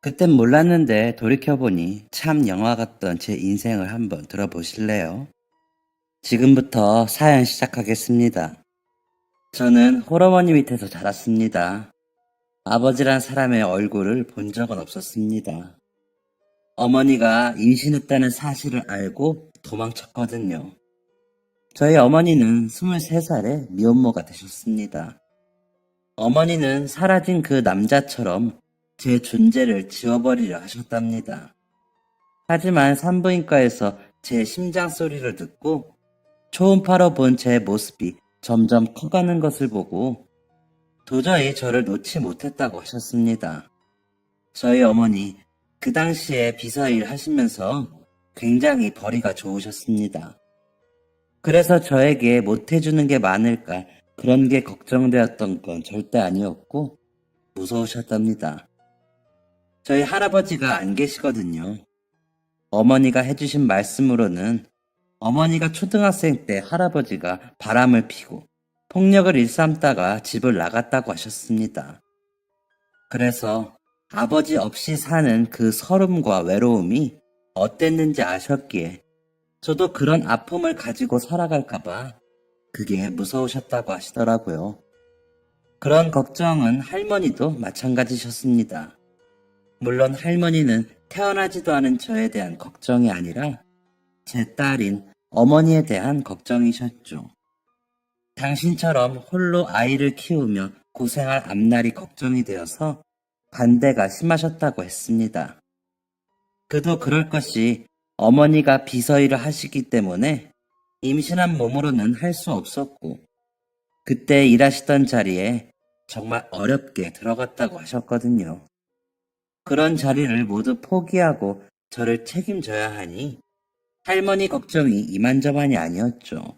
그땐 몰랐는데 돌이켜보니 참 영화 같던 제 인생을 한번 들어보실래요? 지금부터 사연 시작하겠습니다. 저는 홀어머니 밑에서 자랐습니다. 아버지란 사람의 얼굴을 본 적은 없었습니다. 어머니가 임신했다는 사실을 알고 도망쳤거든요. 저희 어머니는 23살에 미혼모가 되셨습니다. 어머니는 사라진 그 남자처럼 제 존재를 지워버리려 하셨답니다. 하지만 산부인과에서 제 심장 소리를 듣고 초음파로 본 제 모습이 점점 커가는 것을 보고 도저히 저를 놓지 못했다고 하셨습니다. 저희 어머니 그 당시에 비서일 하시면서 굉장히 벌이가 좋으셨습니다. 그래서 저에게 못해주는 게 많을까 그런 게 걱정되었던 건 절대 아니었고 무서우셨답니다. 저희 할아버지가 안 계시거든요. 어머니가 해주신 말씀으로는 어머니가 초등학생 때 할아버지가 바람을 피고 폭력을 일삼다가 집을 나갔다고 하셨습니다. 그래서 아버지 없이 사는 그 서름과 외로움이 어땠는지 아셨기에 저도 그런 아픔을 가지고 살아갈까봐 그게 무서우셨다고 하시더라고요. 그런 걱정은 할머니도 마찬가지셨습니다. 물론 할머니는 태어나지도 않은 저에 대한 걱정이 아니라 제 딸인 어머니에 대한 걱정이셨죠. 당신처럼 홀로 아이를 키우며 고생할 앞날이 걱정이 되어서 반대가 심하셨다고 했습니다. 그도 그럴 것이 어머니가 비서일을 하시기 때문에 임신한 몸으로는 할 수 없었고 그때 일하시던 자리에 정말 어렵게 들어갔다고 하셨거든요. 그런 자리를 모두 포기하고 저를 책임져야 하니 할머니 걱정이 이만저만이 아니었죠.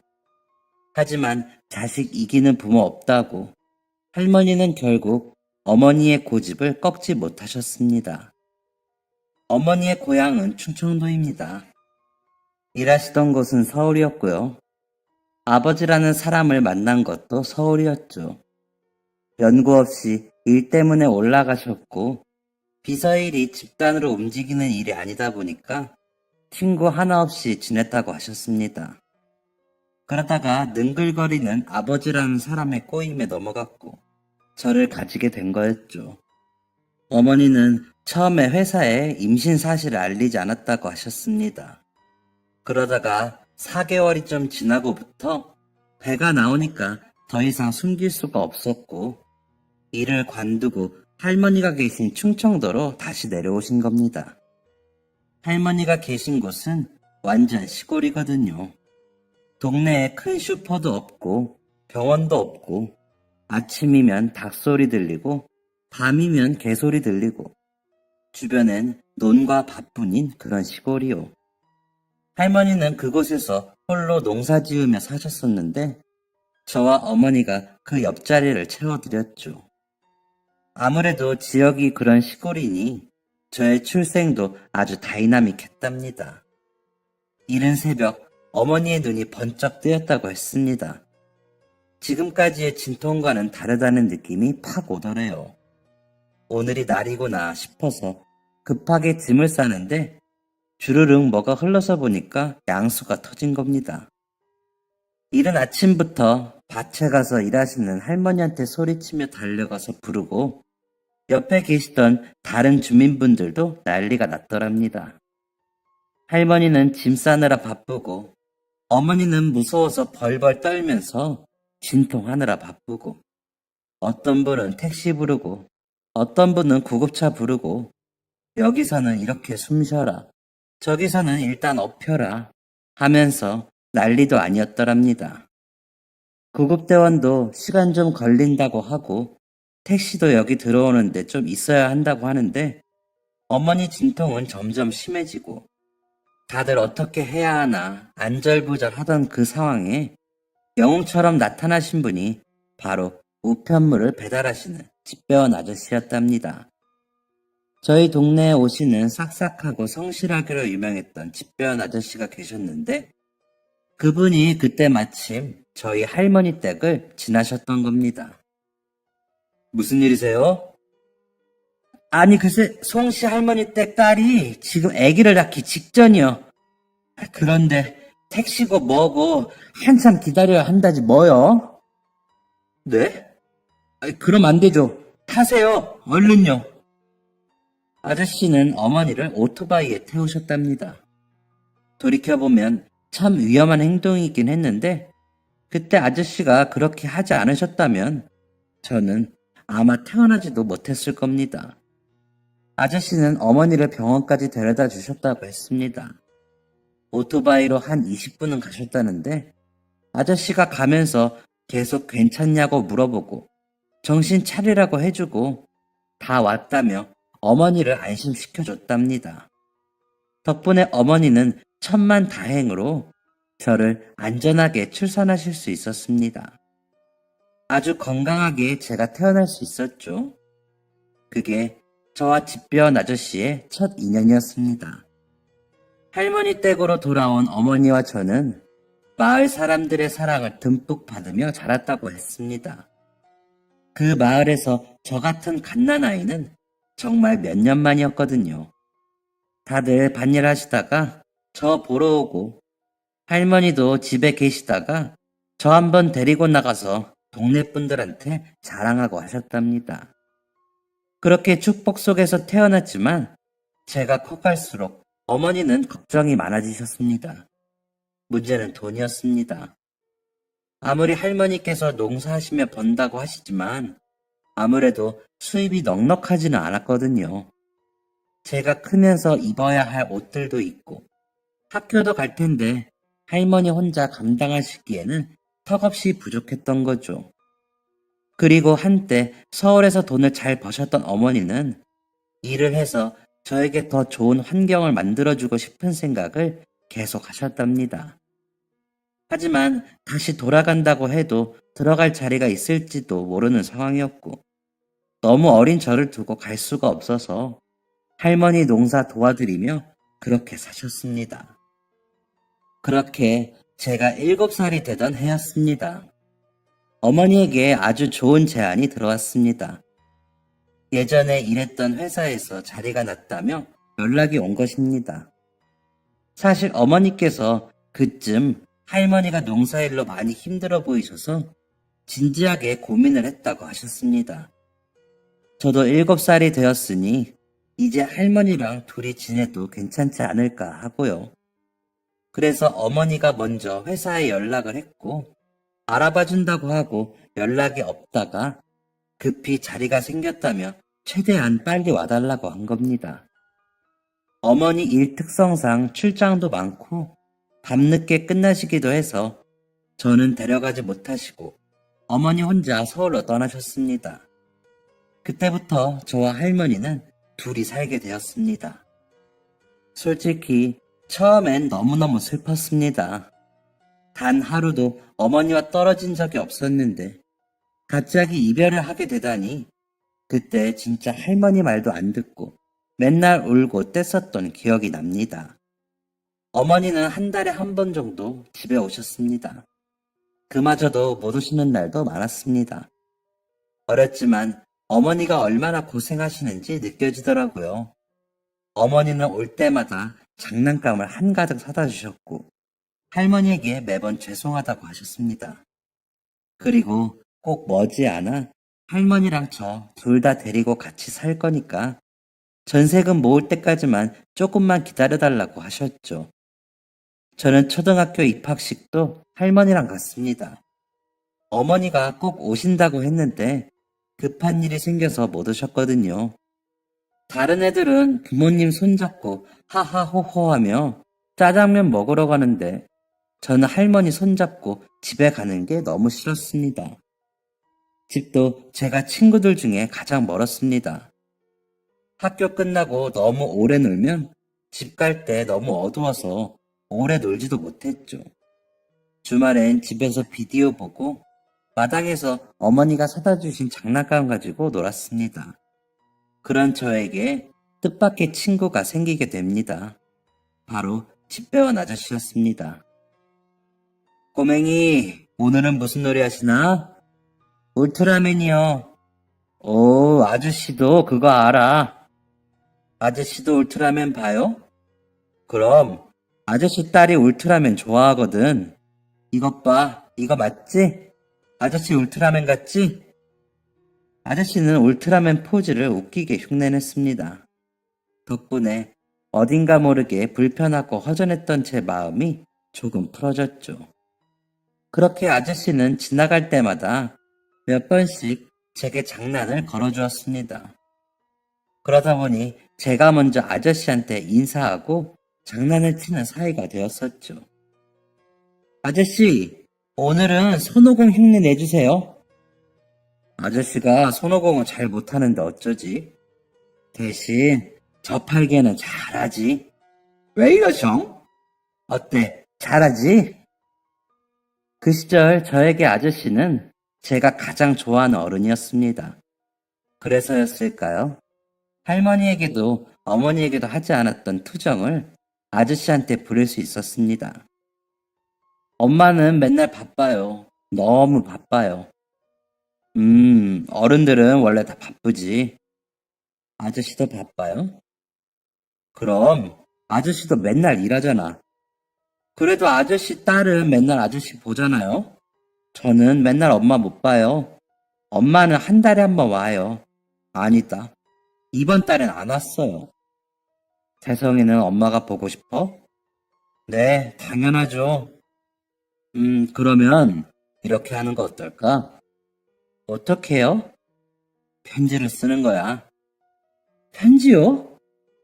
하지만 자식 이기는 부모 없다고 할머니는 결국 어머니의 고집을 꺾지 못하셨습니다. 어머니의 고향은 충청도입니다. 일하시던 곳은 서울이었고요. 아버지라는 사람을 만난 것도 서울이었죠. 연고 없이 일 때문에 올라가셨고 비서일이 집단으로 움직이는 일이 아니다 보니까 친구 하나 없이 지냈다고 하셨습니다. 그러다가 능글거리는 아버지라는 사람의 꼬임에 넘어갔고 저를 가지게 된 거였죠. 어머니는 처음에 회사에 임신 사실을 알리지 않았다고 하셨습니다. 그러다가 4개월이 좀 지나고부터 배가 나오니까 더 이상 숨길 수가 없었고 일을 관두고 할머니가 계신 충청도로 다시 내려오신 겁니다. 할머니가 계신 곳은 완전 시골이거든요. 동네에 큰 슈퍼도 없고 병원도 없고 아침이면 닭소리 들리고 밤이면 개소리 들리고 주변엔 논과 밭뿐인 그런 시골이요. 할머니는 그곳에서 홀로 농사 지으며 사셨었는데 저와 어머니가 그 옆자리를 채워드렸죠. 아무래도 지역이 그런 시골이니 저의 출생도 아주 다이나믹했답니다. 이른 새벽 어머니의 눈이 번쩍 뜨였다고 했습니다. 지금까지의 진통과는 다르다는 느낌이 팍 오더래요. 오늘이 날이구나 싶어서 급하게 짐을 싸는데 주르륵 뭐가 흘러서 보니까 양수가 터진 겁니다. 이른 아침부터 밭에 가서 일하시는 할머니한테 소리치며 달려가서 부르고 옆에 계시던 다른 주민분들도 난리가 났더랍니다. 할머니는 짐 싸느라 바쁘고 어머니는 무서워서 벌벌 떨면서 진통하느라 바쁘고 어떤 분은 택시 부르고 어떤 분은 구급차 부르고 여기서는 이렇게 숨 쉬어라 저기서는 일단 엎혀라 하면서 난리도 아니었더랍니다. 구급대원도 시간 좀 걸린다고 하고 택시도 여기 들어오는데 좀 있어야 한다고 하는데 어머니 진통은 점점 심해지고 다들 어떻게 해야 하나 안절부절 하던 그 상황에 영웅처럼 나타나신 분이 바로 우편물을 배달하시는 집배원 아저씨였답니다. 저희 동네에 오시는 싹싹하고 성실하기로 유명했던 집배원 아저씨가 계셨는데 그분이 그때 마침 저희 할머니 댁을 지나셨던 겁니다. 무슨 일이세요? 아니, 글쎄, 송씨 할머니 댁 딸이 지금 아기를 낳기 직전이요. 그런데 택시고 뭐고 한참 기다려야 한다지 뭐요? 네? 아이, 그럼 안 되죠. 타세요. 얼른요. 아저씨는 어머니를 오토바이에 태우셨답니다. 돌이켜보면 참 위험한 행동이긴 했는데 그때 아저씨가 그렇게 하지 않으셨다면 저는 아마 태어나지도 못했을 겁니다. 아저씨는 어머니를 병원까지 데려다 주셨다고 했습니다. 오토바이로 한 20분은 가셨다는데 아저씨가 가면서 계속 괜찮냐고 물어보고 정신 차리라고 해주고 다 왔다며 어머니를 안심시켜줬답니다. 덕분에 어머니는 천만다행으로 저를 안전하게 출산하실 수 있었습니다. 아주 건강하게 제가 태어날 수 있었죠. 그게 저와 집배원 아저씨의 첫 인연이었습니다. 할머니 댁으로 돌아온 어머니와 저는 마을 사람들의 사랑을 듬뿍 받으며 자랐다고 했습니다. 그 마을에서 저 같은 갓난아이는 정말 몇 년 만이었거든요. 다들 밭일 하시다가 저 보러 오고 할머니도 집에 계시다가 저 한번 데리고 나가서 동네 분들한테 자랑하고 하셨답니다. 그렇게 축복 속에서 태어났지만 제가 커갈수록 어머니는 걱정이 많아지셨습니다. 문제는 돈이었습니다. 아무리 할머니께서 농사하시며 번다고 하시지만 아무래도 수입이 넉넉하지는 않았거든요. 제가 크면서 입어야 할 옷들도 있고 학교도 갈 텐데 할머니 혼자 감당하시기에는 턱없이 부족했던 거죠. 그리고 한때 서울에서 돈을 잘 버셨던 어머니는 일을 해서 저에게 더 좋은 환경을 만들어주고 싶은 생각을 계속 하셨답니다. 하지만 다시 돌아간다고 해도 들어갈 자리가 있을지도 모르는 상황이었고 너무 어린 저를 두고 갈 수가 없어서 할머니 농사 도와드리며 그렇게 사셨습니다. 그렇게 제가 7살이 되던 해였습니다. 어머니에게 아주 좋은 제안이 들어왔습니다. 예전에 일했던 회사에서 자리가 났다며 연락이 온 것입니다. 사실 어머니께서 그쯤 할머니가 농사일로 많이 힘들어 보이셔서 진지하게 고민을 했다고 하셨습니다. 저도 7살이 되었으니 이제 할머니랑 둘이 지내도 괜찮지 않을까 하고요. 그래서 어머니가 먼저 회사에 연락을 했고 알아봐 준다고 하고 연락이 없다가 급히 자리가 생겼다며 최대한 빨리 와달라고 한 겁니다. 어머니 일 특성상 출장도 많고 밤늦게 끝나시기도 해서 저는 데려가지 못하시고 어머니 혼자 서울로 떠나셨습니다. 그때부터 저와 할머니는 둘이 살게 되었습니다. 솔직히 처음엔 너무너무 슬펐습니다. 단 하루도 어머니와 떨어진 적이 없었는데 갑자기 이별을 하게 되다니 그때 진짜 할머니 말도 안 듣고 맨날 울고 뗐었던 기억이 납니다. 어머니는 한 달에 한 번 정도 집에 오셨습니다. 그마저도 못 오시는 날도 많았습니다. 어렸지만 어머니가 얼마나 고생하시는지 느껴지더라고요. 어머니는 올 때마다 장난감을 한가득 사다 주셨고 할머니에게 매번 죄송하다고 하셨습니다. 그리고 꼭 머지않아 할머니랑 저 둘 다 데리고 같이 살 거니까 전세금 모을 때까지만 조금만 기다려달라고 하셨죠. 저는 초등학교 입학식도 할머니랑 갔습니다. 어머니가 꼭 오신다고 했는데 급한 일이 생겨서 못 오셨거든요. 다른 애들은 부모님 손잡고 하하호호하며 짜장면 먹으러 가는데 저는 할머니 손잡고 집에 가는 게 너무 싫었습니다. 집도 제가 친구들 중에 가장 멀었습니다. 학교 끝나고 너무 오래 놀면 집 갈 때 너무 어두워서 오래 놀지도 못했죠. 주말엔 집에서 비디오 보고 마당에서 어머니가 사다 주신 장난감 가지고 놀았습니다. 그런 저에게 뜻밖의 친구가 생기게 됩니다. 바로 집배원 아저씨였습니다. 꼬맹이, 오늘은 무슨 놀이 하시나? 울트라맨이요. 오, 아저씨도 그거 알아. 아저씨도 울트라맨 봐요? 그럼 아저씨 딸이 울트라맨 좋아하거든. 이것 봐, 이거 맞지? 아저씨 울트라맨 같지? 아저씨는 울트라맨 포즈를 웃기게 흉내냈습니다. 덕분에 어딘가 모르게 불편하고 허전했던 제 마음이 조금 풀어졌죠. 그렇게 아저씨는 지나갈 때마다 몇 번씩 제게 장난을 걸어주었습니다. 그러다 보니 제가 먼저 아저씨한테 인사하고 장난을 치는 사이가 되었었죠. 아저씨, 오늘은 손오공 흉내 내주세요. 아저씨가 손오공을 잘 못하는데 어쩌지? 대신 저팔계는 잘하지. 왜 이러셔? 어때? 잘하지? 그 시절 저에게 아저씨는 제가 가장 좋아하는 어른이었습니다. 그래서였을까요? 할머니에게도 어머니에게도 하지 않았던 투정을 아저씨한테 부릴 수 있었습니다. 엄마는 맨날 바빠요. 너무 바빠요. 어른들은 원래 다 바쁘지. 아저씨도 바빠요? 그럼 아저씨도 맨날 일하잖아. 그래도 아저씨 딸은 맨날 아저씨 보잖아요. 저는 맨날 엄마 못 봐요. 엄마는 한 달에 한 번 와요. 아니다. 이번 달엔 안 왔어요. 태성이는 엄마가 보고 싶어? 네, 당연하죠. 그러면 이렇게 하는 거 어떨까? 어떻게 해요? 편지를 쓰는 거야. 편지요?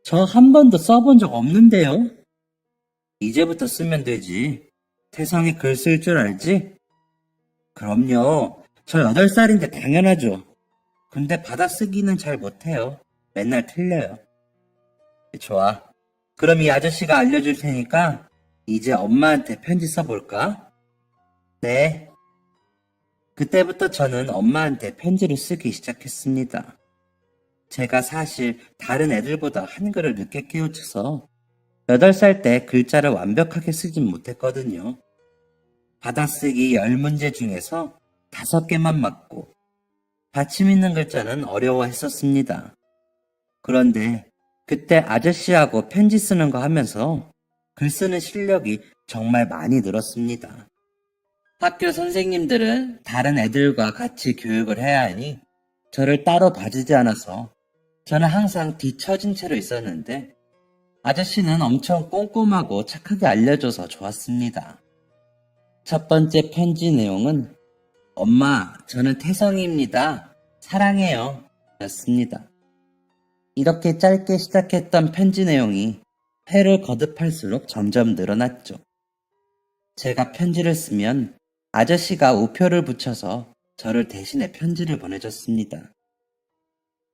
저 한 번도 써본 적 없는데요. 이제부터 쓰면 되지. 태성이 글 쓸 줄 알지? 그럼요. 저 8살인데 당연하죠. 근데 받아쓰기는 잘 못해요. 맨날 틀려요. 좋아. 그럼 이 아저씨가 알려줄 테니까 이제 엄마한테 편지 써볼까? 네. 그때부터 저는 엄마한테 편지를 쓰기 시작했습니다. 제가 사실 다른 애들보다 한글을 늦게 깨우쳐서 8살 때 글자를 완벽하게 쓰진 못했거든요. 받아쓰기 10문제 중에서 5개만 맞고 받침 있는 글자는 어려워했었습니다. 그런데 그때 아저씨하고 편지 쓰는 거 하면서 글 쓰는 실력이 정말 많이 늘었습니다. 학교 선생님들은 다른 애들과 같이 교육을 해야 하니 저를 따로 봐주지 않아서 저는 항상 뒤처진 채로 있었는데 아저씨는 엄청 꼼꼼하고 착하게 알려줘서 좋았습니다. 첫 번째 편지 내용은 엄마, 저는 태성이입니다. 사랑해요. 였습니다. 이렇게 짧게 시작했던 편지 내용이 회를 거듭할수록 점점 늘어났죠. 제가 편지를 쓰면 아저씨가 우표를 붙여서 저를 대신해 편지를 보내줬습니다.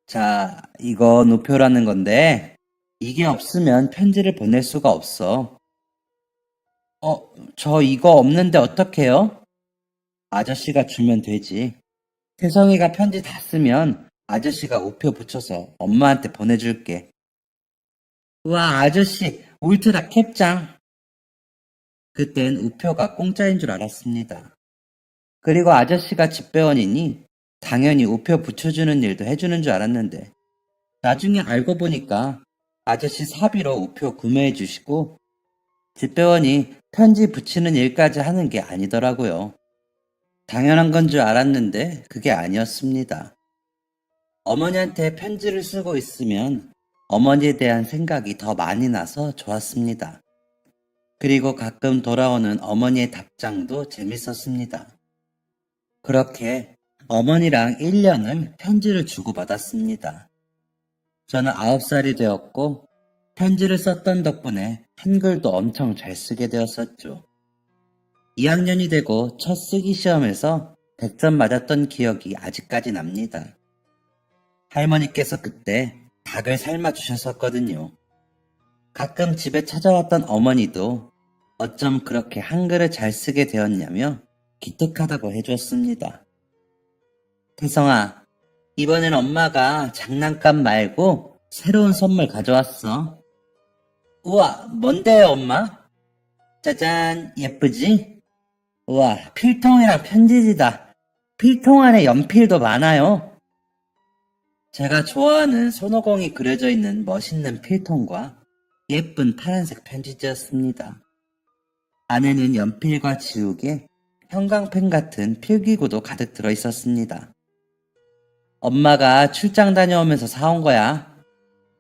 자, 이건 우표라는 건데 이게 없으면 편지를 보낼 수가 없어. 저 이거 없는데 어떡해요? 아저씨가 주면 되지. 태성이가 편지 다 쓰면 아저씨가 우표 붙여서 엄마한테 보내줄게. 우와, 아저씨, 울트라 캡장. 그땐 우표가 공짜인 줄 알았습니다. 그리고 아저씨가 집배원이니 당연히 우표 붙여주는 일도 해주는 줄 알았는데 나중에 알고 보니까 아저씨 사비로 우표 구매해 주시고 집배원이 편지 붙이는 일까지 하는 게 아니더라고요. 당연한 건 줄 알았는데 그게 아니었습니다. 어머니한테 편지를 쓰고 있으면 어머니에 대한 생각이 더 많이 나서 좋았습니다. 그리고 가끔 돌아오는 어머니의 답장도 재밌었습니다. 그렇게 어머니랑 1년을 편지를 주고받았습니다. 저는 9살이 되었고 편지를 썼던 덕분에 한글도 엄청 잘 쓰게 되었었죠. 2학년이 되고 첫 쓰기 시험에서 100점 맞았던 기억이 아직까지 납니다. 할머니께서 그때 닭을 삶아 주셨었거든요. 가끔 집에 찾아왔던 어머니도 어쩜 그렇게 한글을 잘 쓰게 되었냐며 기특하다고 해주었습니다. 태성아, 이번엔 엄마가 장난감 말고 새로운 선물 가져왔어. 우와, 뭔데요, 엄마? 짜잔, 예쁘지? 우와, 필통이랑 편지지다. 필통 안에 연필도 많아요. 제가 좋아하는 손오공이 그려져 있는 멋있는 필통과 예쁜 파란색 편지지였습니다. 안에는 연필과 지우개, 형광펜 같은 필기구도 가득 들어 있었습니다. 엄마가 출장 다녀오면서 사온 거야.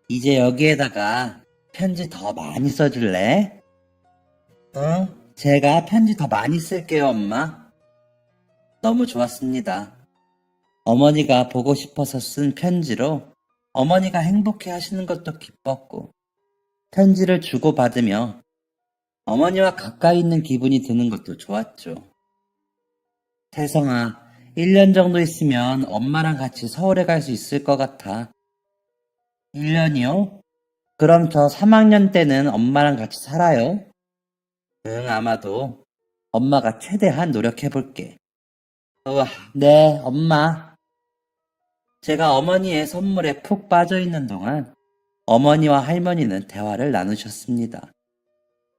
이제 여기에다가 편지 더 많이 써줄래? 응, 제가 편지 더 많이 쓸게요, 엄마. 너무 좋았습니다. 어머니가 보고 싶어서 쓴 편지로 어머니가 행복해 하시는 것도 기뻤고, 편지를 주고받으며 어머니와 가까이 있는 기분이 드는 것도 좋았죠. 태성아, 1년 정도 있으면 엄마랑 같이 서울에 갈 수 있을 것 같아. 1년이요? 그럼 저 3학년 때는 엄마랑 같이 살아요? 응, 아마도. 엄마가 최대한 노력해볼게. 우와, 네, 엄마. 제가 어머니의 선물에 푹 빠져있는 동안 어머니와 할머니는 대화를 나누셨습니다.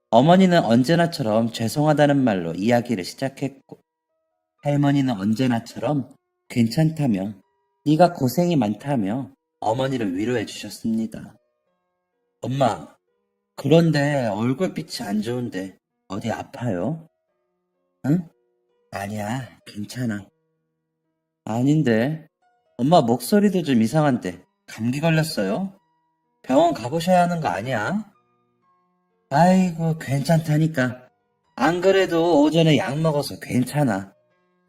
어머니는 언제나처럼 죄송하다는 말로 이야기를 시작했고, 할머니는 언제나처럼 괜찮다며, 네가 고생이 많다며 어머니를 위로해 주셨습니다. 엄마, 그런데 얼굴빛이 안 좋은데 어디 아파요? 응? 아니야, 괜찮아. 아닌데, 엄마 목소리도 좀 이상한데 감기 걸렸어요? 병원 가보셔야 하는 거 아니야? 아이고, 괜찮다니까. 안 그래도 오전에 약 먹어서 괜찮아.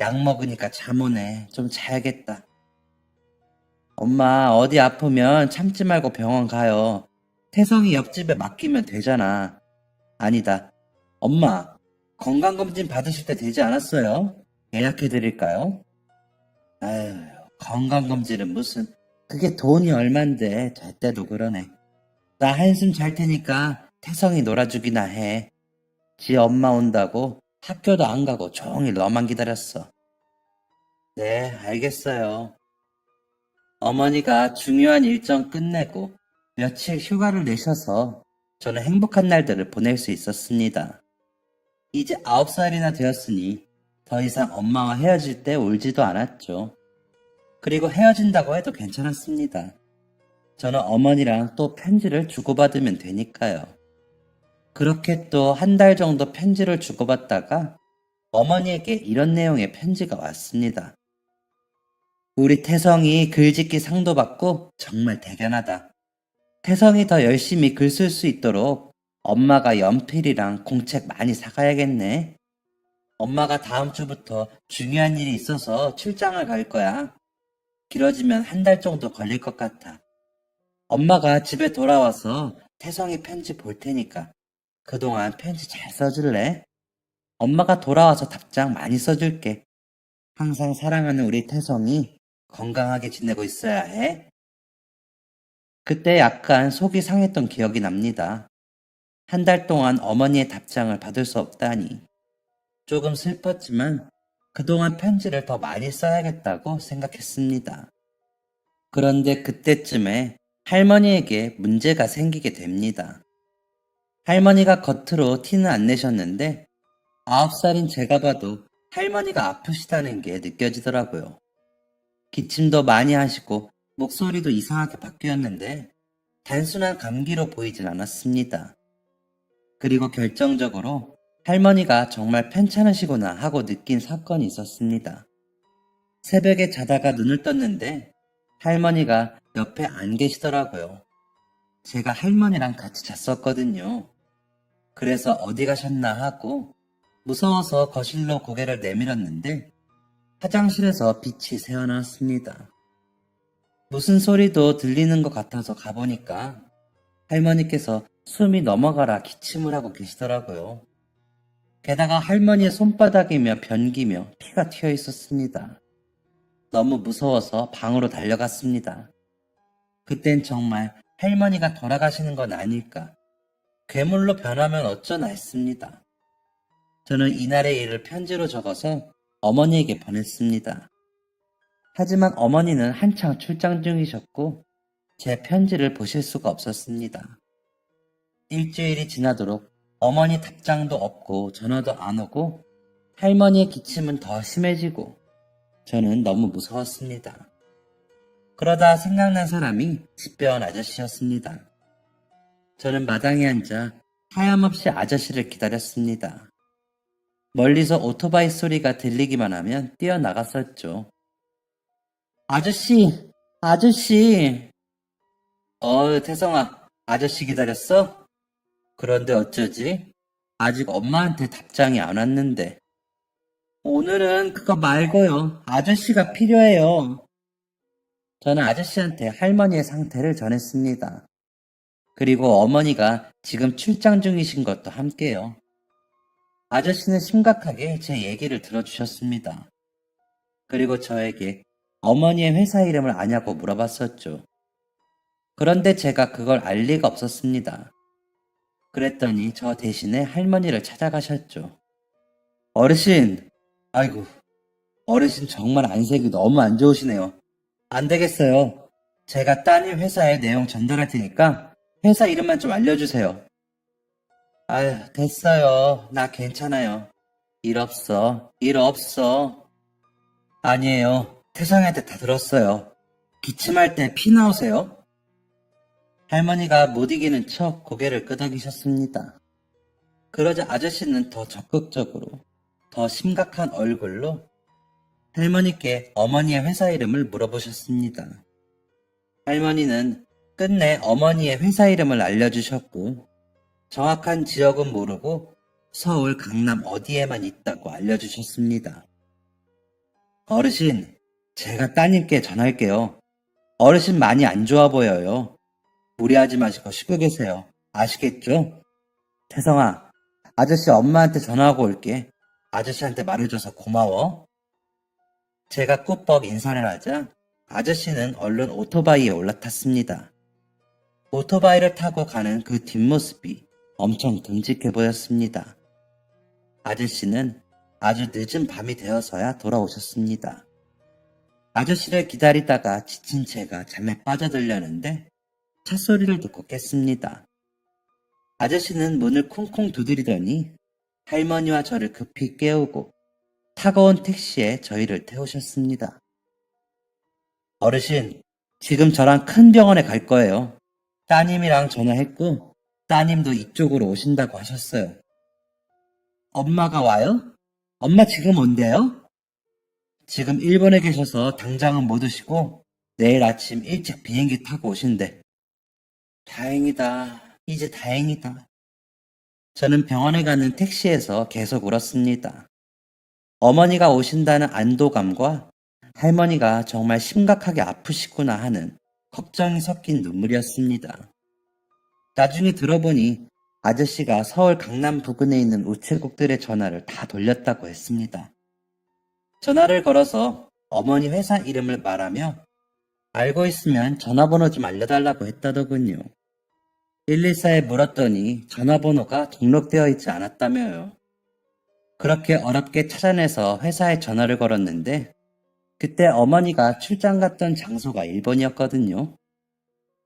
약 먹으니까 잠 오네. 좀 자야겠다. 엄마, 어디 아프면 참지 말고 병원 가요. 태성이 옆집에 맡기면 되잖아. 아니다. 엄마, 건강검진 받으실 때 되지 않았어요? 예약해드릴까요? 아유, 건강검진은 무슨, 그게 돈이 얼만데, 될 때도 그러네. 나 한숨 잘 테니까 태성이 놀아주기나 해. 지 엄마 온다고 학교도 안 가고 종일 너만 기다렸어. 네, 알겠어요. 어머니가 중요한 일정 끝내고 며칠 휴가를 내셔서 저는 행복한 날들을 보낼 수 있었습니다. 이제 9살이나 되었으니 더 이상 엄마와 헤어질 때 울지도 않았죠. 그리고 헤어진다고 해도 괜찮았습니다. 저는 어머니랑 또 편지를 주고받으면 되니까요. 그렇게 또 한 달 정도 편지를 주고받다가 어머니에게 이런 내용의 편지가 왔습니다. 우리 태성이 글짓기 상도 받고 정말 대견하다. 태성이 더 열심히 글 쓸 수 있도록 엄마가 연필이랑 공책 많이 사가야겠네. 엄마가 다음 주부터 중요한 일이 있어서 출장을 갈 거야. 길어지면 한 달 정도 걸릴 것 같아. 엄마가 집에 돌아와서 태성이 편지 볼 테니까 그동안 편지 잘 써줄래? 엄마가 돌아와서 답장 많이 써줄게. 항상 사랑하는 우리 태성이 건강하게 지내고 있어야 해. 그때 약간 속이 상했던 기억이 납니다. 한 달 동안 어머니의 답장을 받을 수 없다니. 조금 슬펐지만 그동안 편지를 더 많이 써야겠다고 생각했습니다. 그런데 그때쯤에 할머니에게 문제가 생기게 됩니다. 할머니가 겉으로 티는 안 내셨는데 9살인 제가 봐도 할머니가 아프시다는 게 느껴지더라고요. 기침도 많이 하시고 목소리도 이상하게 바뀌었는데 단순한 감기로 보이진 않았습니다. 그리고 결정적으로 할머니가 정말 편찮으시구나 하고 느낀 사건이 있었습니다. 새벽에 자다가 눈을 떴는데 할머니가 옆에 안 계시더라고요. 제가 할머니랑 같이 잤었거든요. 그래서 어디 가셨나 하고 무서워서 거실로 고개를 내밀었는데 화장실에서 빛이 새어나왔습니다. 무슨 소리도 들리는 것 같아서 가보니까 할머니께서 숨이 넘어가라 기침을 하고 계시더라고요. 게다가 할머니의 손바닥이며 변기며 피가 튀어 있었습니다. 너무 무서워서 방으로 달려갔습니다. 그땐 정말 할머니가 돌아가시는 건 아닐까. 괴물로 변하면 어쩌나 했습니다. 저는 이날의 일을 편지로 적어서 어머니에게 보냈습니다. 하지만 어머니는 한창 출장 중이셨고 제 편지를 보실 수가 없었습니다. 일주일이 지나도록 어머니 답장도 없고 전화도 안 오고 할머니의 기침은 더 심해지고 저는 너무 무서웠습니다. 그러다 생각난 사람이 집배원 아저씨였습니다. 저는 마당에 앉아 하염없이 아저씨를 기다렸습니다. 멀리서 오토바이 소리가 들리기만 하면 뛰어나갔었죠. 아저씨, 아저씨. 태성아, 아저씨 기다렸어? 그런데 어쩌지? 아직 엄마한테 답장이 안 왔는데. 오늘은 그거 말고요. 아저씨가 필요해요. 저는 아저씨한테 할머니의 상태를 전했습니다. 그리고 어머니가 지금 출장 중이신 것도 함께요. 아저씨는 심각하게 제 얘기를 들어주셨습니다. 그리고 저에게 어머니의 회사 이름을 아냐고 물어봤었죠. 그런데 제가 그걸 알 리가 없었습니다. 그랬더니 저 대신에 할머니를 찾아가셨죠. 어르신, 아이고, 어르신 정말 안색이 너무 안 좋으시네요. 안 되겠어요. 제가 따님 회사의 내용 전달할 테니까 회사 이름만 좀 알려주세요. 아유, 됐어요. 나 괜찮아요. 일 없어. 일 없어. 아니에요. 태성이한테 다 들었어요. 기침할 때 피 나오세요? 할머니가 못 이기는 척 고개를 끄덕이셨습니다. 그러자 아저씨는 더 적극적으로, 더 심각한 얼굴로 할머니께 어머니의 회사 이름을 물어보셨습니다. 할머니는 끝내 어머니의 회사 이름을 알려주셨고 정확한 지역은 모르고 서울 강남 어디에만 있다고 알려주셨습니다. 어르신, 제가 따님께 전할게요. 어르신 많이 안 좋아 보여요. 무리하지 마시고 쉬고 계세요. 아시겠죠? 태성아, 아저씨 엄마한테 전화하고 올게. 아저씨한테 말해줘서 고마워. 제가 꾸벅 인사를 하자 아저씨는 얼른 오토바이에 올라탔습니다. 오토바이를 타고 가는 그 뒷모습이 엄청 듬직해 보였습니다. 아저씨는 아주 늦은 밤이 되어서야 돌아오셨습니다. 아저씨를 기다리다가 지친 채가 잠에 빠져들려는데 찻소리를 듣고 깼습니다. 아저씨는 문을 쿵쿵 두드리더니 할머니와 저를 급히 깨우고 타고 온 택시에 저희를 태우셨습니다. 어르신, 지금 저랑 큰 병원에 갈 거예요. 따님이랑 전화했고 따님도 이쪽으로 오신다고 하셨어요. 엄마가 와요? 엄마 지금 온대요? 지금 일본에 계셔서 당장은 못 오시고 내일 아침 일찍 비행기 타고 오신대. 다행이다. 이제 다행이다. 저는 병원에 가는 택시에서 계속 울었습니다. 어머니가 오신다는 안도감과 할머니가 정말 심각하게 아프시구나 하는 걱정이 섞인 눈물이었습니다. 나중에 들어보니 아저씨가 서울 강남 부근에 있는 우체국들의 전화를 다 돌렸다고 했습니다. 전화를 걸어서 어머니 회사 이름을 말하며 알고 있으면 전화번호 좀 알려달라고 했다더군요. 114에 물었더니 전화번호가 등록되어 있지 않았다며요. 그렇게 어렵게 찾아내서 회사에 전화를 걸었는데 그때 어머니가 출장 갔던 장소가 일본이었거든요.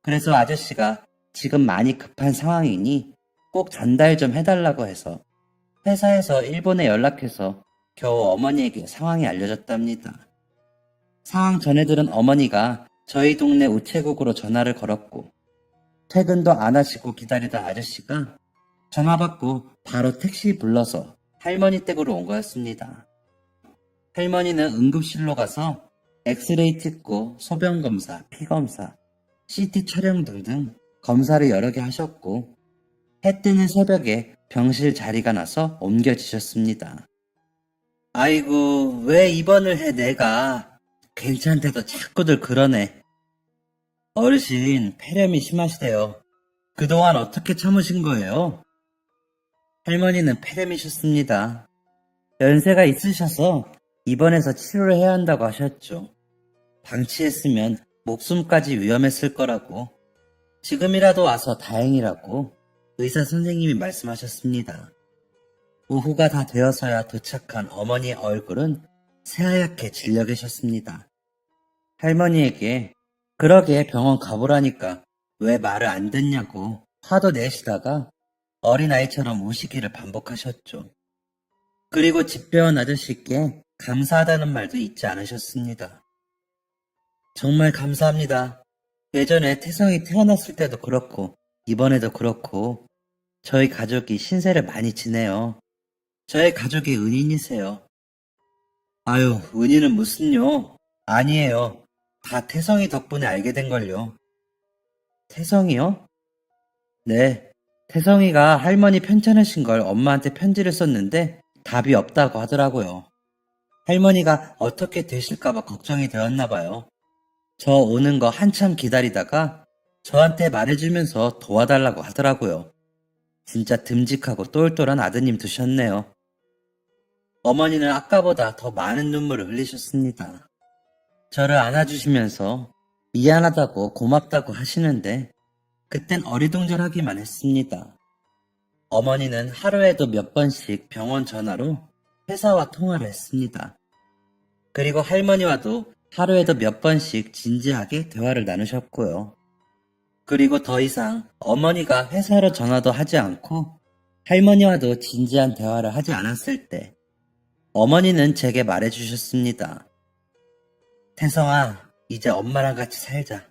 그래서 아저씨가 지금 많이 급한 상황이니 꼭 전달 좀 해달라고 해서 회사에서 일본에 연락해서 겨우 어머니에게 상황이 알려졌답니다. 상황 전해들은 어머니가 저희 동네 우체국으로 전화를 걸었고 퇴근도 안 하시고 기다리다 아저씨가 전화 받고 바로 택시 불러서 할머니 댁으로 온 거였습니다. 할머니는 응급실로 가서 엑스레이 찍고 소변검사, 피검사, CT 촬영 등등 검사를 여러 개 하셨고 해 뜨는 새벽에 병실 자리가 나서 옮겨지셨습니다. 아이고, 왜 입원을 해 내가. 괜찮대도 자꾸들 그러네. 어르신, 폐렴이 심하시대요. 그동안 어떻게 참으신 거예요? 할머니는 폐렴이셨습니다. 연세가 있으셔서 입원해서 치료를 해야 한다고 하셨죠. 방치했으면 목숨까지 위험했을 거라고. 지금이라도 와서 다행이라고 의사 선생님이 말씀하셨습니다. 오후가 다 되어서야 도착한 어머니의 얼굴은 새하얗게 질려 계셨습니다. 할머니에게 그러게 병원 가보라니까 왜 말을 안 듣냐고 화도 내시다가 어린아이처럼 우시기를 반복하셨죠. 그리고 집배원 아저씨께 감사하다는 말도 잊지 않으셨습니다. 정말 감사합니다. 예전에 태성이 태어났을 때도 그렇고, 이번에도 그렇고, 저희 가족이 신세를 많이 지내요. 저희 가족의 은인이세요. 아유, 은인은 무슨요? 아니에요. 다 태성이 덕분에 알게 된걸요. 태성이요? 네. 태성이가 할머니 편찮으신 걸 엄마한테 편지를 썼는데 답이 없다고 하더라고요. 할머니가 어떻게 되실까봐 걱정이 되었나 봐요. 저 오는 거 한참 기다리다가 저한테 말해주면서 도와달라고 하더라고요. 진짜 듬직하고 똘똘한 아드님 두셨네요. 어머니는 아까보다 더 많은 눈물을 흘리셨습니다. 저를 안아주시면서 미안하다고 고맙다고 하시는데 그땐 어리둥절하기만 했습니다. 어머니는 하루에도 몇 번씩 병원 전화로 회사와 통화를 했습니다. 그리고 할머니와도 하루에도 몇 번씩 진지하게 대화를 나누셨고요. 그리고 더 이상 어머니가 회사로 전화도 하지 않고 할머니와도 진지한 대화를 하지 않았을 때 어머니는 제게 말해주셨습니다. 태성아, 이제 엄마랑 같이 살자.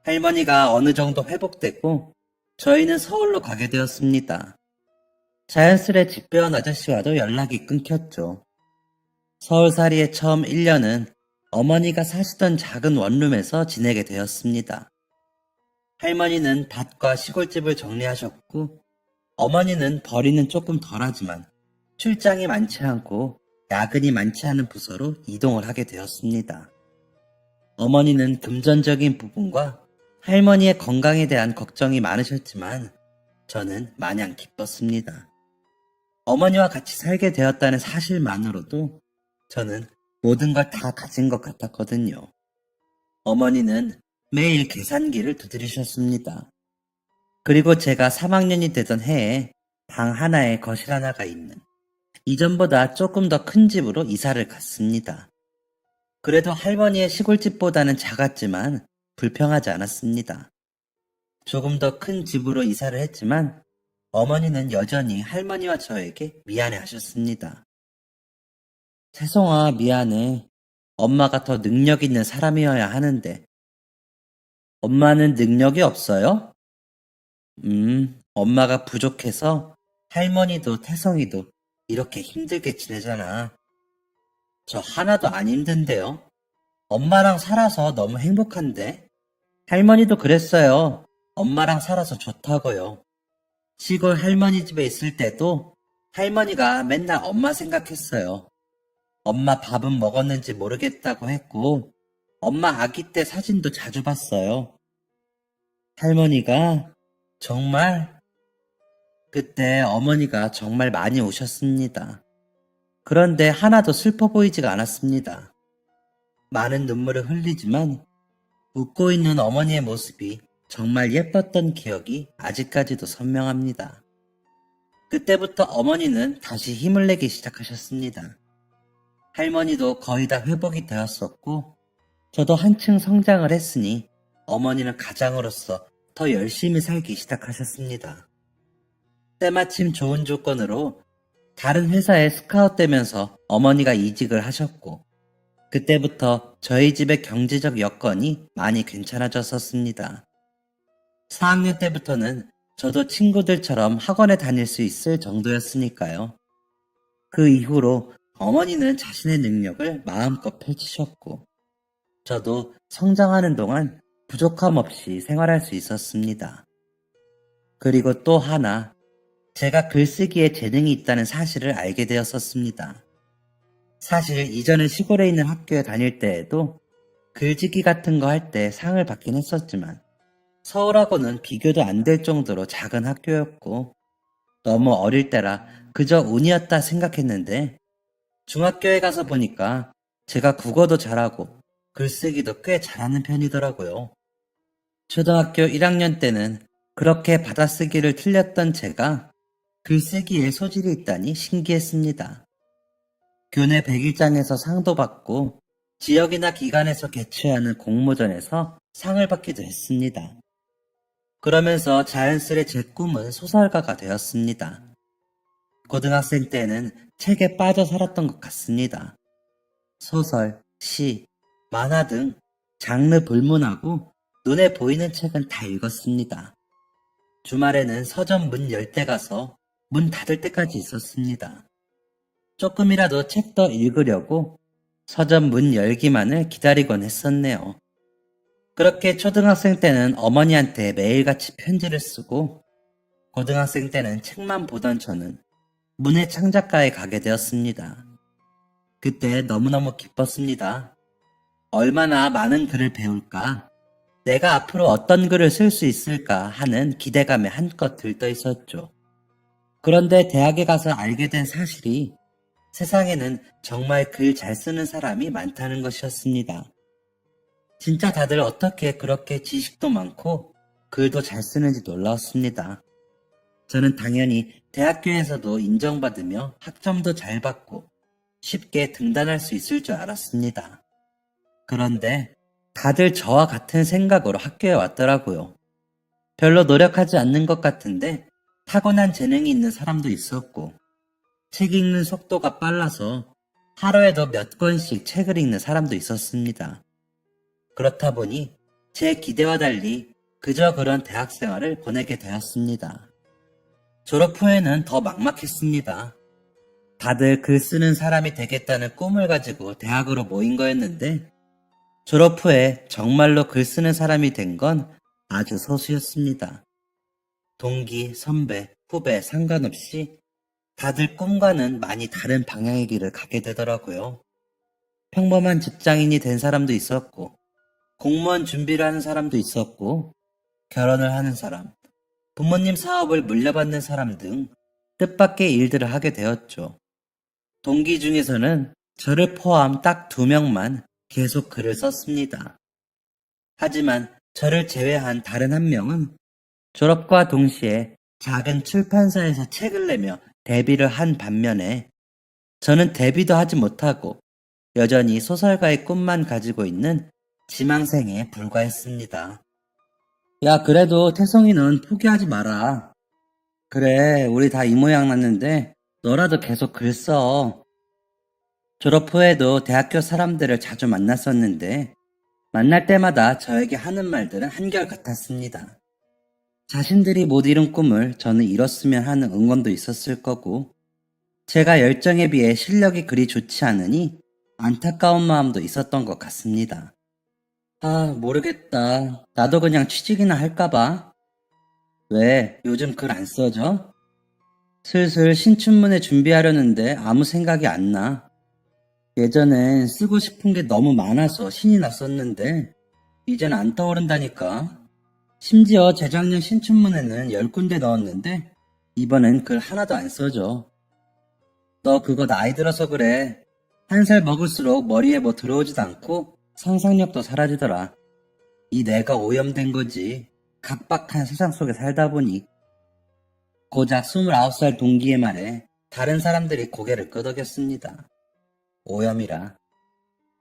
할머니가 어느 정도 회복됐고 저희는 서울로 가게 되었습니다. 자연스레 집배원 아저씨와도 연락이 끊겼죠. 서울살이의 처음 1년은 어머니가 사시던 작은 원룸에서 지내게 되었습니다. 할머니는 밭과 시골집을 정리하셨고 어머니는 벌이는 조금 덜하지만 출장이 많지 않고 야근이 많지 않은 부서로 이동을 하게 되었습니다. 어머니는 금전적인 부분과 할머니의 건강에 대한 걱정이 많으셨지만 저는 마냥 기뻤습니다. 어머니와 같이 살게 되었다는 사실만으로도 저는 모든 걸 다 가진 것 같았거든요. 어머니는 매일 계산기를 두드리셨습니다. 그리고 제가 3학년이 되던 해에 방 하나에 거실 하나가 있는 이전보다 조금 더 큰 집으로 이사를 갔습니다. 그래도 할머니의 시골집보다는 작았지만 불평하지 않았습니다. 조금 더 큰 집으로 이사를 했지만 어머니는 여전히 할머니와 저에게 미안해 하셨습니다. 태성아, 미안해. 엄마가 더 능력 있는 사람이어야 하는데. 엄마는 능력이 없어요? 엄마가 부족해서 할머니도 태성이도 이렇게 힘들게 지내잖아. 저 하나도 안 힘든데요. 엄마랑 살아서 너무 행복한데. 할머니도 그랬어요. 엄마랑 살아서 좋다고요. 시골 할머니 집에 있을 때도 할머니가 맨날 엄마 생각했어요. 엄마 밥은 먹었는지 모르겠다고 했고, 엄마 아기 때 사진도 자주 봤어요. 할머니가 정말 그때 어머니가 정말 많이 오셨습니다. 그런데 하나도 슬퍼 보이지가 않았습니다. 많은 눈물을 흘리지만 웃고 있는 어머니의 모습이 정말 예뻤던 기억이 아직까지도 선명합니다. 그때부터 어머니는 다시 힘을 내기 시작하셨습니다. 할머니도 거의 다 회복이 되었었고 저도 한층 성장을 했으니 어머니는 가장으로서 더 열심히 살기 시작하셨습니다. 때마침 좋은 조건으로 다른 회사에 스카웃되면서 어머니가 이직을 하셨고 그때부터 저희 집의 경제적 여건이 많이 괜찮아졌었습니다. 4학년 때부터는 저도 친구들처럼 학원에 다닐 수 있을 정도였으니까요. 그 이후로 어머니는 자신의 능력을 마음껏 펼치셨고 저도 성장하는 동안 부족함 없이 생활할 수 있었습니다. 그리고 또 하나, 제가 글쓰기에 재능이 있다는 사실을 알게 되었었습니다. 사실 이전에 시골에 있는 학교에 다닐 때에도 글짓기 같은 거 할 때 상을 받긴 했었지만 서울하고는 비교도 안 될 정도로 작은 학교였고 너무 어릴 때라 그저 운이었다 생각했는데 중학교에 가서 보니까 제가 국어도 잘하고 글쓰기도 꽤 잘하는 편이더라고요. 초등학교 1학년 때는 그렇게 받아쓰기를 틀렸던 제가 글쓰기에 소질이 있다니 신기했습니다. 교내 100일장에서 상도 받고 지역이나 기관에서 개최하는 공모전에서 상을 받기도 했습니다. 그러면서 자연스레 제 꿈은 소설가가 되었습니다. 고등학생 때는 책에 빠져 살았던 것 같습니다. 소설, 시, 만화 등 장르 불문하고 눈에 보이는 책은 다 읽었습니다. 주말에는 서점 문 열 때 가서 문 닫을 때까지 있었습니다. 조금이라도 책 더 읽으려고 서점 문 열기만을 기다리곤 했었네요. 그렇게 초등학생 때는 어머니한테 매일같이 편지를 쓰고 고등학생 때는 책만 보던 저는 문예 창작과에 가게 되었습니다. 그때 너무너무 기뻤습니다. 얼마나 많은 글을 배울까? 내가 앞으로 어떤 글을 쓸 수 있을까 하는 기대감에 한껏 들떠 있었죠. 그런데 대학에 가서 알게 된 사실이 세상에는 정말 글 잘 쓰는 사람이 많다는 것이었습니다. 진짜 다들 어떻게 그렇게 지식도 많고 글도 잘 쓰는지 놀라웠습니다. 저는 당연히 대학교에서도 인정받으며 학점도 잘 받고 쉽게 등단할 수 있을 줄 알았습니다. 그런데 다들 저와 같은 생각으로 학교에 왔더라고요. 별로 노력하지 않는 것 같은데 타고난 재능이 있는 사람도 있었고 책 읽는 속도가 빨라서 하루에도 몇 권씩 책을 읽는 사람도 있었습니다. 그렇다 보니 제 기대와 달리 그저 그런 대학 생활을 보내게 되었습니다. 졸업 후에는 더 막막했습니다. 다들 글 쓰는 사람이 되겠다는 꿈을 가지고 대학으로 모인 거였는데 졸업 후에 정말로 글 쓰는 사람이 된 건 아주 소수였습니다. 동기, 선배, 후배 상관없이 다들 꿈과는 많이 다른 방향의 길을 가게 되더라고요. 평범한 직장인이 된 사람도 있었고 공무원 준비를 하는 사람도 있었고 결혼을 하는 사람, 부모님 사업을 물려받는 사람 등 뜻밖의 일들을 하게 되었죠. 동기 중에서는 저를 포함 딱 2명만 계속 글을 썼습니다. 하지만 저를 제외한 다른 1명은 졸업과 동시에 작은 출판사에서 책을 내며 데뷔를 한 반면에 저는 데뷔도 하지 못하고 여전히 소설가의 꿈만 가지고 있는 지망생에 불과했습니다. 야, 그래도 태성이는 포기하지 마라. 그래, 우리 다 이 모양 났는데 너라도 계속 글 써. 졸업 후에도 대학교 사람들을 자주 만났었는데 만날 때마다 저에게 하는 말들은 한결같았습니다. 자신들이 못 이룬 꿈을 저는 이뤘으면 하는 응원도 있었을 거고 제가 열정에 비해 실력이 그리 좋지 않으니 안타까운 마음도 있었던 것 같습니다. 아, 모르겠다. 나도 그냥 취직이나 할까봐. 왜, 요즘 글 안 써져? 슬슬 신춘문예 준비하려는데 아무 생각이 안 나. 예전엔 쓰고 싶은 게 너무 많아서 신이 났었는데 이젠 안 떠오른다니까. 심지어 재작년 신춘문예는 10군데 넣었는데 이번엔 글 하나도 안 써져. 너 그거 나이 들어서 그래. 1살 먹을수록 머리에 뭐 들어오지도 않고 상상력도 사라지더라. 이 내가 오염된 거지. 각박한 세상 속에 살다 보니. 고작 29살 동기의 말에 다른 사람들이 고개를 끄덕였습니다. 오염이라.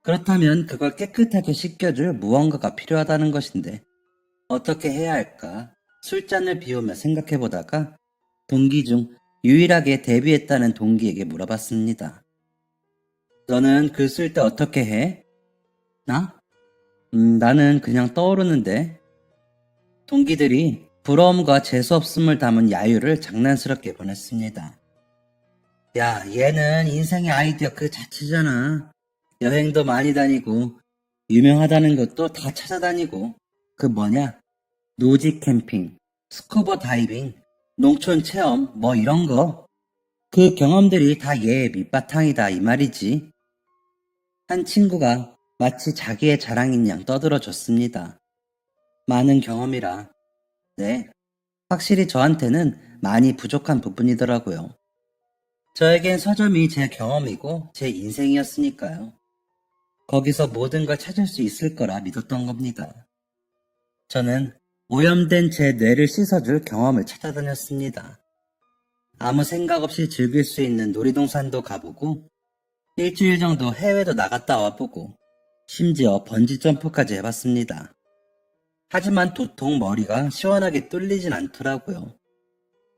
그렇다면 그걸 깨끗하게 씻겨줄 무언가가 필요하다는 것인데 어떻게 해야 할까? 술잔을 비우며 생각해보다가 동기 중 유일하게 데뷔했다는 동기에게 물어봤습니다. 너는 글 쓸 때 어떻게 해? 나? 나는 그냥 떠오르는데. 동기들이 부러움과 재수없음을 담은 야유를 장난스럽게 보냈습니다. 야, 얘는 인생의 아이디어 그 자체잖아. 여행도 많이 다니고 유명하다는 것도 다 찾아다니고 그 뭐냐? 노지 캠핑, 스쿠버 다이빙, 농촌 체험 뭐 이런 거. 그 경험들이 다 얘의 밑바탕이다 이 말이지. 한 친구가 마치 자기의 자랑인 양 떠들어줬습니다. 많은 경험이라. 네, 확실히 저한테는 많이 부족한 부분이더라고요. 저에겐 서점이 제 경험이고 제 인생이었으니까요. 거기서 모든 걸 찾을 수 있을 거라 믿었던 겁니다. 저는 오염된 제 뇌를 씻어줄 경험을 찾아다녔습니다. 아무 생각 없이 즐길 수 있는 놀이동산도 가보고 일주일 정도 해외도 나갔다 와보고 심지어 번지점프까지 해봤습니다. 하지만 도통 머리가 시원하게 뚫리진 않더라고요.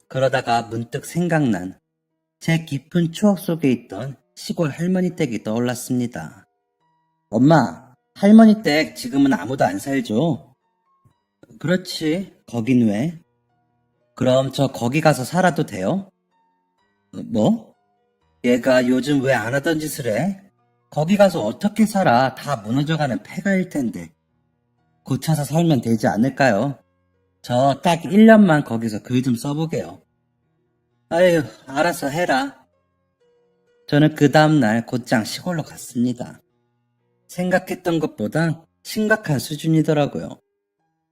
그러다가 문득 생각난 제 깊은 추억 속에 있던 시골 할머니 댁이 떠올랐습니다. 엄마, 할머니 댁 지금은 아무도 안 살죠? 그렇지. 거긴 왜? 그럼 저 거기 가서 살아도 돼요? 뭐? 얘가 요즘 왜 안 하던 짓을 해? 거기 가서 어떻게 살아? 다 무너져가는 폐가일 텐데. 고쳐서 살면 되지 않을까요? 저 딱 1년만 거기서 글 좀 써보게요. 아유, 알아서 해라. 저는 그 다음날 곧장 시골로 갔습니다. 생각했던 것보다 심각한 수준이더라고요.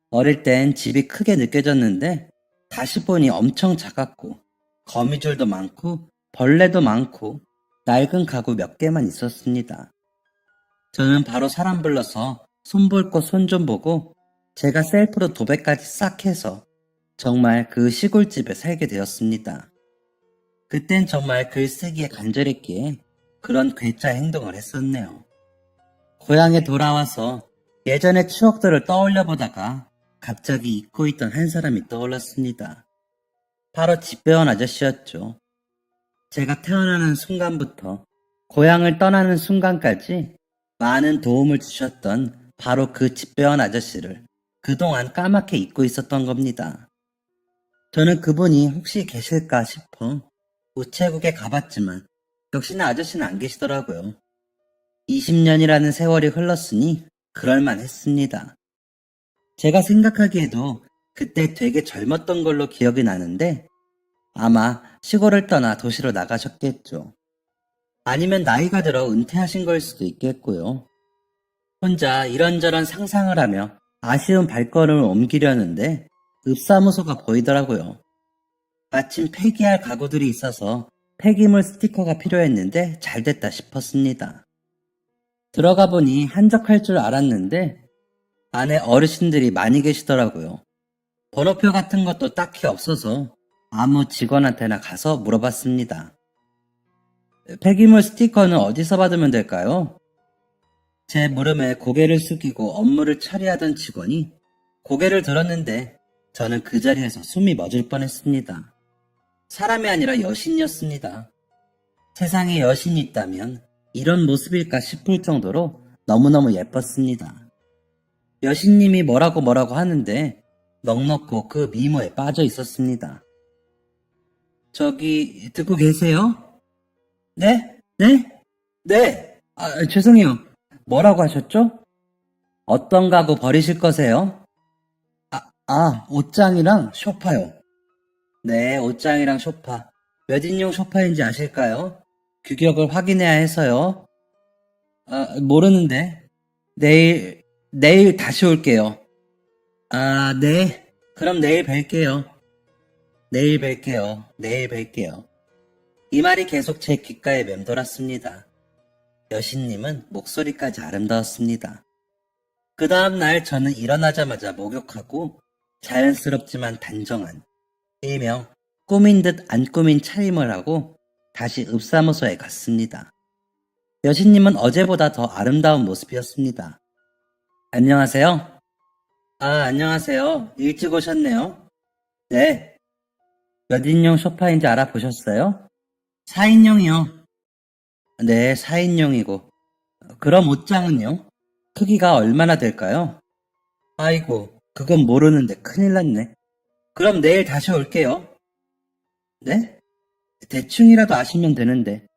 어릴 땐 집이 크게 느껴졌는데 다시 보니 엄청 작았고 거미줄도 많고 벌레도 많고 낡은 가구 몇 개만 있었습니다. 저는 바로 사람 불러서 손 볼 곳 손 좀 보고 제가 셀프로 도배까지 싹 해서 정말 그 시골집에 살게 되었습니다. 그땐 정말 글쓰기에 간절했기에 그런 괴짜 행동을 했었네요. 고향에 돌아와서 예전의 추억들을 떠올려 보다가 갑자기 잊고 있던 한 사람이 떠올랐습니다. 바로 집배원 아저씨였죠. 제가 태어나는 순간부터 고향을 떠나는 순간까지 많은 도움을 주셨던 바로 그 집배원 아저씨를 그동안 까맣게 잊고 있었던 겁니다. 저는 그분이 혹시 계실까 싶어 우체국에 가봤지만 역시나 아저씨는 안 계시더라고요. 20년이라는 세월이 흘렀으니 그럴만 했습니다. 제가 생각하기에도 그때 되게 젊었던 걸로 기억이 나는데 아마 시골을 떠나 도시로 나가셨겠죠. 아니면 나이가 들어 은퇴하신 걸 수도 있겠고요. 혼자 이런저런 상상을 하며 아쉬운 발걸음을 옮기려는데 읍사무소가 보이더라고요. 마침 폐기할 가구들이 있어서 폐기물 스티커가 필요했는데 잘됐다 싶었습니다. 들어가 보니 한적할 줄 알았는데 안에 어르신들이 많이 계시더라고요. 번호표 같은 것도 딱히 없어서 아무 직원한테나 가서 물어봤습니다. 폐기물 스티커는 어디서 받으면 될까요? 제 물음에 고개를 숙이고 업무를 처리하던 직원이 고개를 들었는데 저는 그 자리에서 숨이 멎을 뻔했습니다. 사람이 아니라 여신이었습니다. 세상에 여신이 있다면 이런 모습일까 싶을 정도로 너무너무 예뻤습니다. 여신님이 뭐라고 하는데 넋놓고 그 미모에 빠져 있었습니다. 저기 듣고 계세요? 네? 네? 네! 죄송해요. 뭐라고 하셨죠? 어떤 가구 버리실 거세요? 옷장이랑 소파요. 네, 옷장이랑 소파. 몇 인용 소파인지 아실까요? 규격을 확인해야 해서요. 모르는데. 내일 다시 올게요. 네. 그럼 내일 뵐게요. 내일 뵐게요. 내일 뵐게요. 이 말이 계속 제 귓가에 맴돌았습니다. 여신님은 목소리까지 아름다웠습니다. 그 다음날 저는 일어나자마자 목욕하고 자연스럽지만 단정한 일명 꾸민 듯 안 꾸민 차림을 하고 다시 읍사무소에 갔습니다. 여신님은 어제보다 더 아름다운 모습이었습니다. 안녕하세요. 안녕하세요. 일찍 오셨네요. 네. 몇 인용 소파인지 알아보셨어요? 4인용이요. 네, 4인용이고. 그럼 옷장은요? 크기가 얼마나 될까요? 아이고, 그건 모르는데 큰일 났네. 그럼 내일 다시 올게요. 네? 대충이라도 아시면 되는데.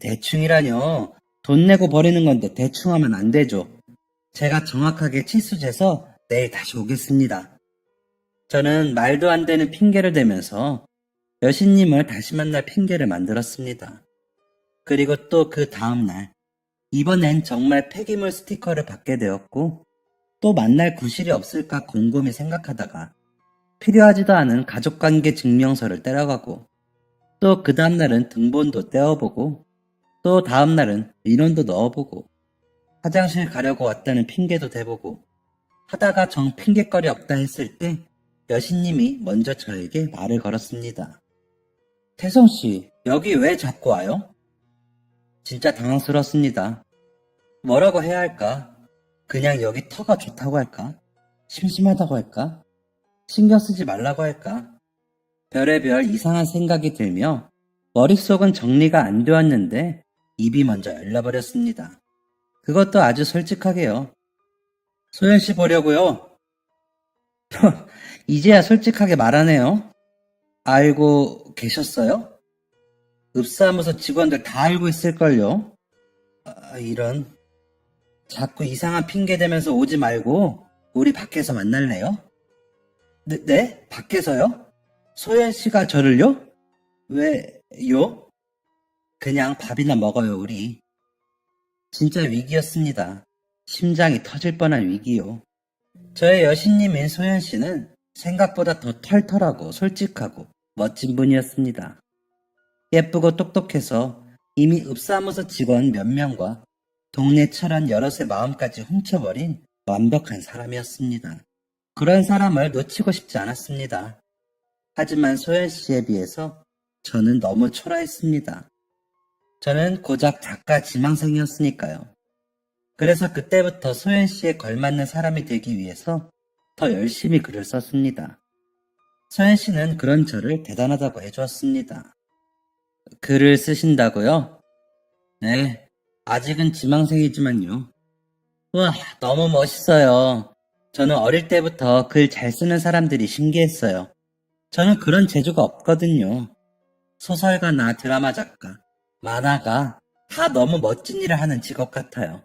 대충이라뇨. 돈 내고 버리는 건데 대충 하면 안 되죠. 제가 정확하게 치수 재서 내일 다시 오겠습니다. 저는 말도 안 되는 핑계를 대면서 여신님을 다시 만날 핑계를 만들었습니다. 그리고 또 그 다음날, 이번엔 정말 폐기물 스티커를 받게 되었고 또 만날 구실이 없을까 곰곰이 생각하다가 필요하지도 않은 가족관계 증명서를 떼러가고 또 그 다음날은 등본도 떼어보고 또 다음날은 민원도 넣어보고 화장실 가려고 왔다는 핑계도 대보고 하다가 정 핑계거리 없다 했을 때 여신님이 먼저 저에게 말을 걸었습니다. 태성씨, 여기 왜 자꾸 와요? 진짜 당황스럽습니다. 뭐라고 해야 할까? 그냥 여기 터가 좋다고 할까? 심심하다고 할까? 신경 쓰지 말라고 할까? 별의별 이상한 생각이 들며 머릿속은 정리가 안 되었는데 입이 먼저 열려버렸습니다. 그것도 아주 솔직하게요. 소연 씨 보려고요. 이제야 솔직하게 말하네요. 알고 계셨어요? 읍사무소 직원들 다 알고 있을걸요? 이런. 자꾸 이상한 핑계 대면서 오지 말고 우리 밖에서 만날래요? 네? 밖에서요? 소연 씨가 저를요? 왜요? 그냥 밥이나 먹어요, 우리. 진짜 위기였습니다. 심장이 터질 뻔한 위기요. 저의 여신님인 소연 씨는 생각보다 더 털털하고 솔직하고 멋진 분이었습니다. 예쁘고 똑똑해서 이미 읍사무소 직원 몇 명과 동네 철원 여럿의 마음까지 훔쳐버린 완벽한 사람이었습니다. 그런 사람을 놓치고 싶지 않았습니다. 하지만 소연 씨에 비해서 저는 너무 초라했습니다. 저는 고작 작가 지망생이었으니까요. 그래서 그때부터 소연 씨에 걸맞는 사람이 되기 위해서 더 열심히 글을 썼습니다. 소연 씨는 그런 저를 대단하다고 해주었습니다. 글을 쓰신다고요? 네, 아직은 지망생이지만요. 우와, 너무 멋있어요. 저는 어릴 때부터 글 잘 쓰는 사람들이 신기했어요. 저는 그런 재주가 없거든요. 소설가나 드라마 작가, 만화가 다 너무 멋진 일을 하는 직업 같아요.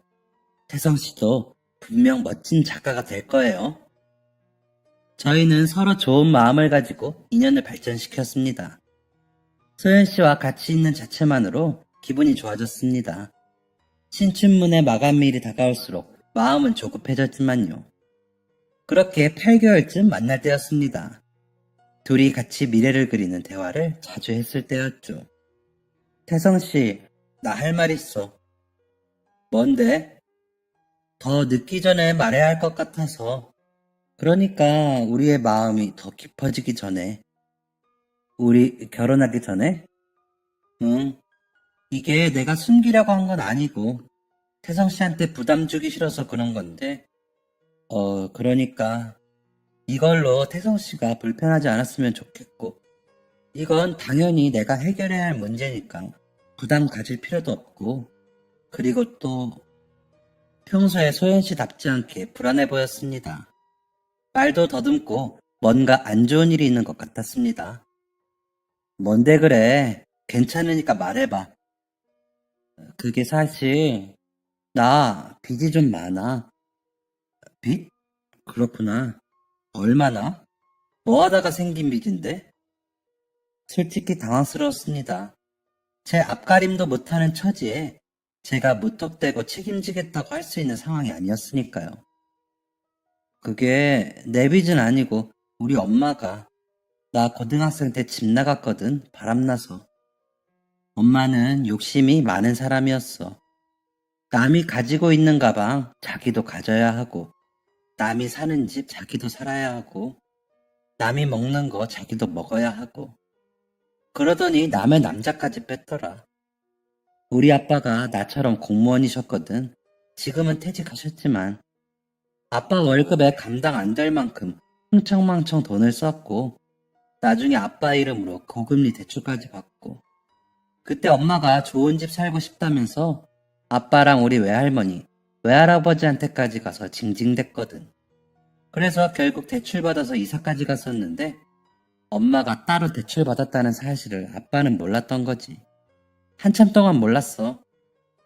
태성 씨도 분명 멋진 작가가 될 거예요. 저희는 서로 좋은 마음을 가지고 인연을 발전시켰습니다. 소연 씨와 같이 있는 자체만으로 기분이 좋아졌습니다. 신춘문예 마감일이 다가올수록 마음은 조급해졌지만요. 그렇게 8개월쯤 만날 때였습니다. 둘이 같이 미래를 그리는 대화를 자주 했을 때였죠. 태성씨, 나 할 말 있어. 뭔데? 더 늦기 전에 말해야 할 것 같아서. 그러니까 우리의 마음이 더 깊어지기 전에. 우리 결혼하기 전에? 응. 이게 내가 숨기려고 한 건 아니고 태성씨한테 부담 주기 싫어서 그런 건데. 그러니까 이걸로 태성씨가 불편하지 않았으면 좋겠고, 이건 당연히 내가 해결해야 할 문제니까 부담 가질 필요도 없고, 그리고 또 평소에 소연씨답지 않게 불안해 보였습니다. 말도 더듬고 뭔가 안 좋은 일이 있는 것 같았습니다. 뭔데 그래? 괜찮으니까 말해봐. 그게 사실 나 빚이 좀 많아. 빚? 그렇구나. 얼마나? 뭐 하다가 생긴 빚인데? 솔직히 당황스러웠습니다. 제 앞가림도 못하는 처지에 제가 무턱대고 책임지겠다고 할 수 있는 상황이 아니었으니까요. 그게 내 빚은 아니고 우리 엄마가 나 고등학생 때 집 나갔거든, 바람나서. 엄마는 욕심이 많은 사람이었어. 남이 가지고 있는 가방 자기도 가져야 하고, 남이 사는 집 자기도 살아야 하고, 남이 먹는 거 자기도 먹어야 하고, 그러더니 남의 남자까지 뺐더라. 우리 아빠가 나처럼 공무원이셨거든. 지금은 퇴직하셨지만 아빠 월급에 감당 안 될 만큼 흥청망청 돈을 썼고, 나중에 아빠 이름으로 고금리 대출까지 받고, 그때 엄마가 좋은 집 살고 싶다면서 아빠랑 우리 외할머니, 외할아버지한테까지 가서 징징댔거든. 그래서 결국 대출받아서 이사까지 갔었는데, 엄마가 따로 대출받았다는 사실을 아빠는 몰랐던 거지. 한참 동안 몰랐어.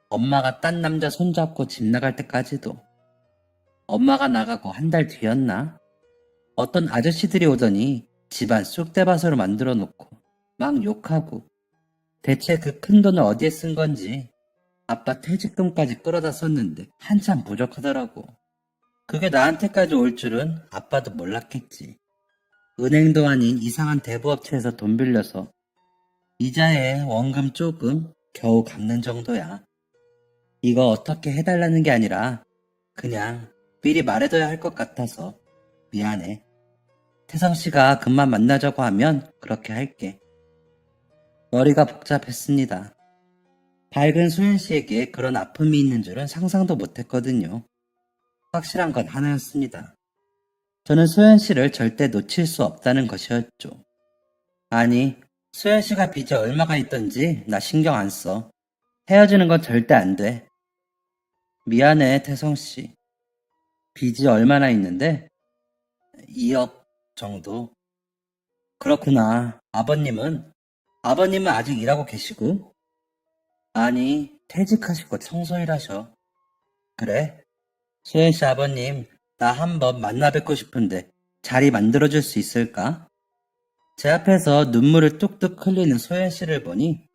엄마가 딴 남자 손잡고 집 나갈 때까지도. 엄마가 나가고 한 달 뒤였나? 어떤 아저씨들이 오더니 집안 쑥대밭으로 만들어 놓고 막 욕하고, 대체 그 큰 돈을 어디에 쓴 건지 아빠 퇴직금까지 끌어다 썼는데 한참 부족하더라고. 그게 나한테까지 올 줄은 아빠도 몰랐겠지. 은행도 아닌 이상한 대부업체에서 돈 빌려서 이자에 원금 조금 겨우 갚는 정도야. 이거 어떻게 해달라는 게 아니라 그냥 미리 말해둬야 할 것 같아서 미안해. 태성씨가 금방 만나자고 하면 그렇게 할게. 머리가 복잡했습니다. 밝은 소연씨에게 그런 아픔이 있는 줄은 상상도 못했거든요. 확실한 건 하나였습니다. 저는 소연씨를 절대 놓칠 수 없다는 것이었죠. 아니, 소연씨가 빚이 얼마가 있던지 나 신경 안 써. 헤어지는 건 절대 안 돼. 미안해, 태성씨. 빚이 얼마나 있는데? 2억 정도. 그렇구나. 아버님은 아직 일하고 계시고? 아니, 퇴직하시고 청소일 하셔. 그래? 소연씨 아버님, 나 한번 만나 뵙고 싶은데 자리 만들어줄 수 있을까? 제 앞에서 눈물을 뚝뚝 흘리는 소연씨를 보니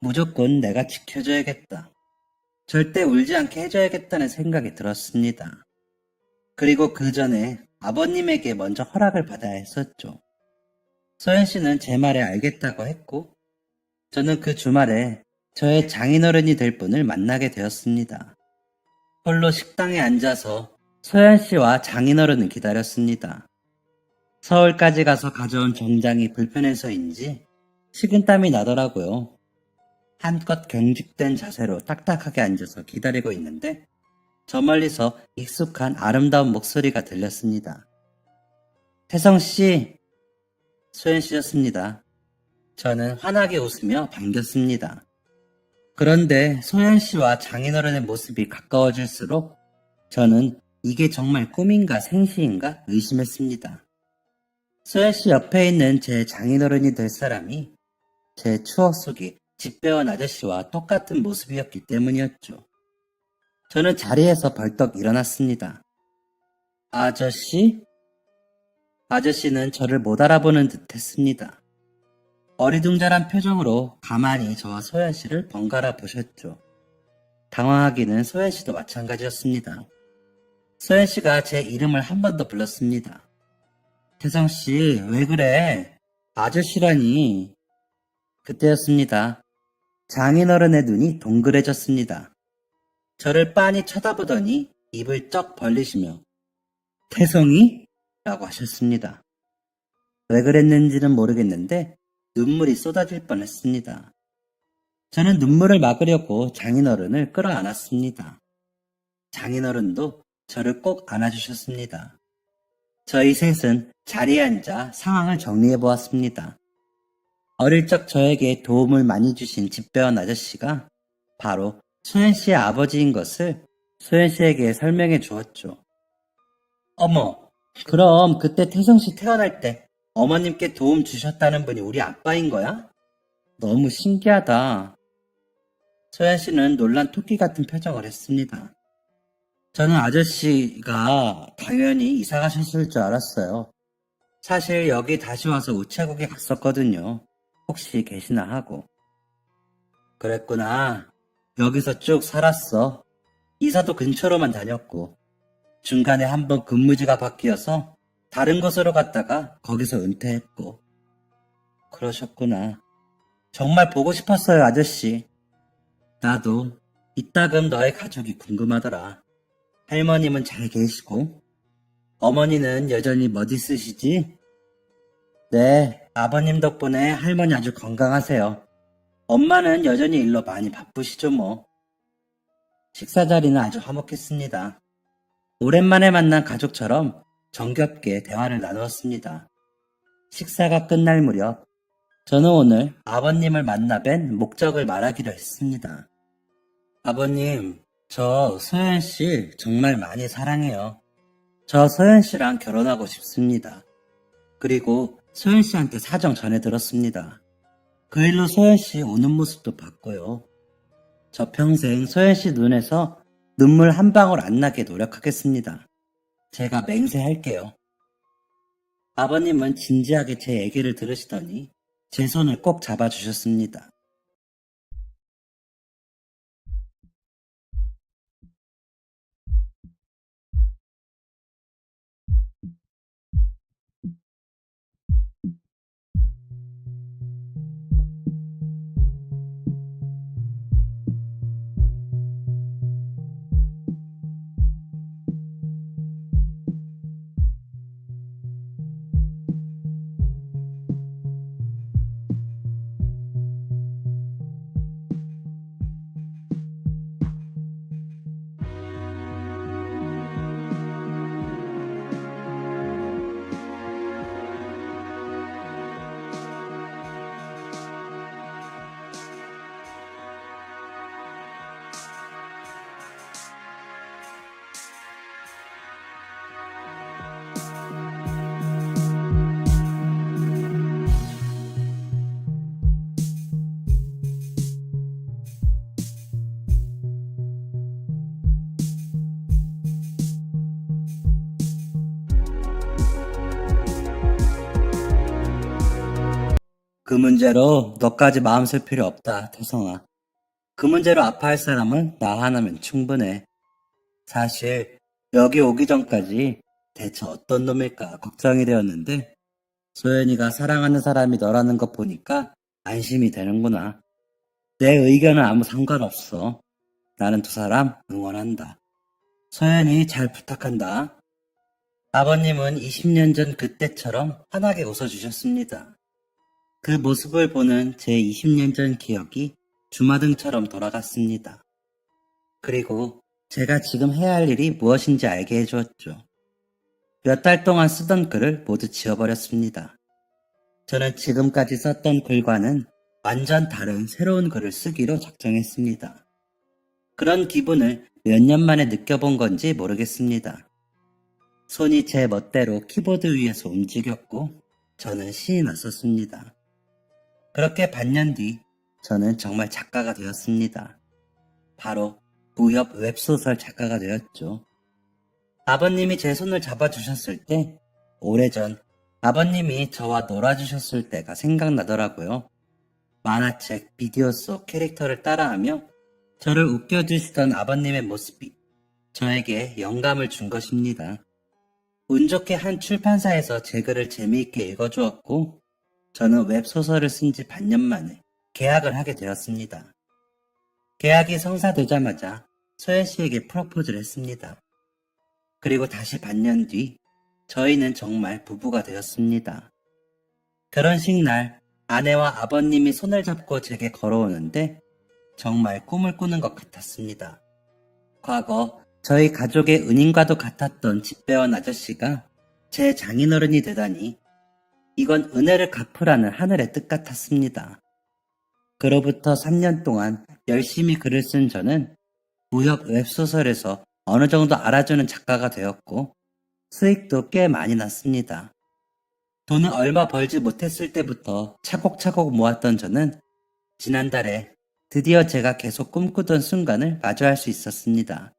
무조건 내가 지켜줘야겠다. 절대 울지 않게 해줘야겠다는 생각이 들었습니다. 그리고 그 전에 아버님에게 먼저 허락을 받아야 했었죠. 소연씨는 제 말에 알겠다고 했고, 저는 그 주말에 저의 장인어른이 될 분을 만나게 되었습니다. 홀로 식당에 앉아서 소연씨와 장인어른을 기다렸습니다. 서울까지 가서 가져온 정장이 불편해서인지 식은땀이 나더라고요. 한껏 경직된 자세로 딱딱하게 앉아서 기다리고 있는데 저 멀리서 익숙한 아름다운 목소리가 들렸습니다. 태성씨, 소연씨였습니다. 저는 환하게 웃으며 반겼습니다. 그런데 소연씨와 장인어른의 모습이 가까워질수록 저는 이게 정말 꿈인가 생시인가 의심했습니다. 소연씨 옆에 있는 제 장인어른이 될 사람이 제 추억 속의 집배원 아저씨와 똑같은 모습이었기 때문이었죠. 저는 자리에서 벌떡 일어났습니다. 아저씨? 아저씨는 저를 못 알아보는 듯 했습니다. 어리둥절한 표정으로 가만히 저와 소연씨를 번갈아 보셨죠. 당황하기는 소연씨도 마찬가지였습니다. 소연씨가 제 이름을 한 번 더 불렀습니다. 태성씨, 왜 그래? 아저씨라니. 그때였습니다. 장인어른의 눈이 동그래졌습니다. 저를 빤히 쳐다보더니 입을 쩍 벌리시며 태성이? 라고 하셨습니다. 왜 그랬는지는 모르겠는데 눈물이 쏟아질 뻔했습니다. 저는 눈물을 막으려고 장인어른을 끌어안았습니다. 장인어른도 저를 꼭 안아주셨습니다. 저희 셋은 자리에 앉아 상황을 정리해 보았습니다. 어릴 적 저에게 도움을 많이 주신 집배원 아저씨가 바로 소연 씨의 아버지인 것을 소연 씨에게 설명해 주었죠. 어머, 그럼 그때 태성 씨 태어날 때 어머님께 도움 주셨다는 분이 우리 아빠인 거야? 너무 신기하다. 소연 씨는 놀란 토끼 같은 표정을 했습니다. 저는 아저씨가 당연히 이사 가셨을 줄 알았어요. 사실 여기 다시 와서 우체국에 갔었거든요. 혹시 계시나 하고. 그랬구나. 여기서 쭉 살았어. 이사도 근처로만 다녔고 중간에 한번 근무지가 바뀌어서 다른 곳으로 갔다가 거기서 은퇴했고. 그러셨구나. 정말 보고 싶었어요, 아저씨. 나도 이따금 너의 가족이 궁금하더라. 할머님은 잘 계시고 어머니는 여전히 멋있으시지? 네, 아버님 덕분에 할머니 아주 건강하세요. 엄마는 여전히 일로 많이 바쁘시죠 뭐. 식사 자리는 아주 화목했습니다. 오랜만에 만난 가족처럼 정겹게 대화를 나누었습니다. 식사가 끝날 무렵 저는 오늘 아버님을 만나 뵌 목적을 말하기로 했습니다. 아버님, 저 소연 씨 정말 많이 사랑해요. 저 소연 씨랑 결혼하고 싶습니다. 그리고 소연 씨한테 사정 전해 들었습니다. 그 일로 소연 씨 우는 모습도 봤고요. 저 평생 소연 씨 눈에서 눈물 한 방울 안 나게 노력하겠습니다. 제가 맹세할게요. 아버님은 진지하게 제 얘기를 들으시더니 제 손을 꼭 잡아주셨습니다. 그 문제로 너까지 마음 쓸 필요 없다, 태성아. 그 문제로 아파할 사람은 나 하나면 충분해. 사실 여기 오기 전까지 대체 어떤 놈일까 걱정이 되었는데 소연이가 사랑하는 사람이 너라는 것 보니까 안심이 되는구나. 내 의견은 아무 상관없어. 나는 두 사람 응원한다. 소연이 잘 부탁한다. 아버님은 20년 전 그때처럼 환하게 웃어주셨습니다. 그 모습을 보는 제 20년 전 기억이 주마등처럼 돌아갔습니다. 그리고 제가 지금 해야 할 일이 무엇인지 알게 해주었죠. 몇 달 동안 쓰던 글을 모두 지워버렸습니다. 저는 지금까지 썼던 글과는 완전 다른 새로운 글을 쓰기로 작정했습니다. 그런 기분을 몇 년 만에 느껴본 건지 모르겠습니다. 손이 제 멋대로 키보드 위에서 움직였고 저는 신이 났었습니다. 그렇게 반년 뒤 저는 정말 작가가 되었습니다. 바로 무협 웹소설 작가가 되었죠. 아버님이 제 손을 잡아주셨을 때 오래전 아버님이 저와 놀아주셨을 때가 생각나더라고요. 만화책, 비디오 속 캐릭터를 따라하며 저를 웃겨주시던 아버님의 모습이 저에게 영감을 준 것입니다. 운 좋게 한 출판사에서 제 글을 재미있게 읽어주었고 저는 웹소설을 쓴 지 반년 만에 계약을 하게 되었습니다. 계약이 성사되자마자 소연 씨에게 프로포즈를 했습니다. 그리고 다시 반년 뒤 저희는 정말 부부가 되었습니다. 결혼식 날 아내와 아버님이 손을 잡고 제게 걸어오는데 정말 꿈을 꾸는 것 같았습니다. 과거 저희 가족의 은인과도 같았던 집배원 아저씨가 제 장인어른이 되다니 이건 은혜를 갚으라는 하늘의 뜻 같았습니다. 그로부터 3년 동안 열심히 글을 쓴 저는 무협 웹소설에서 어느 정도 알아주는 작가가 되었고 수익도 꽤 많이 났습니다. 돈을 얼마 벌지 못했을 때부터 차곡차곡 모았던 저는 지난달에 드디어 제가 계속 꿈꾸던 순간을 마주할 수 있었습니다.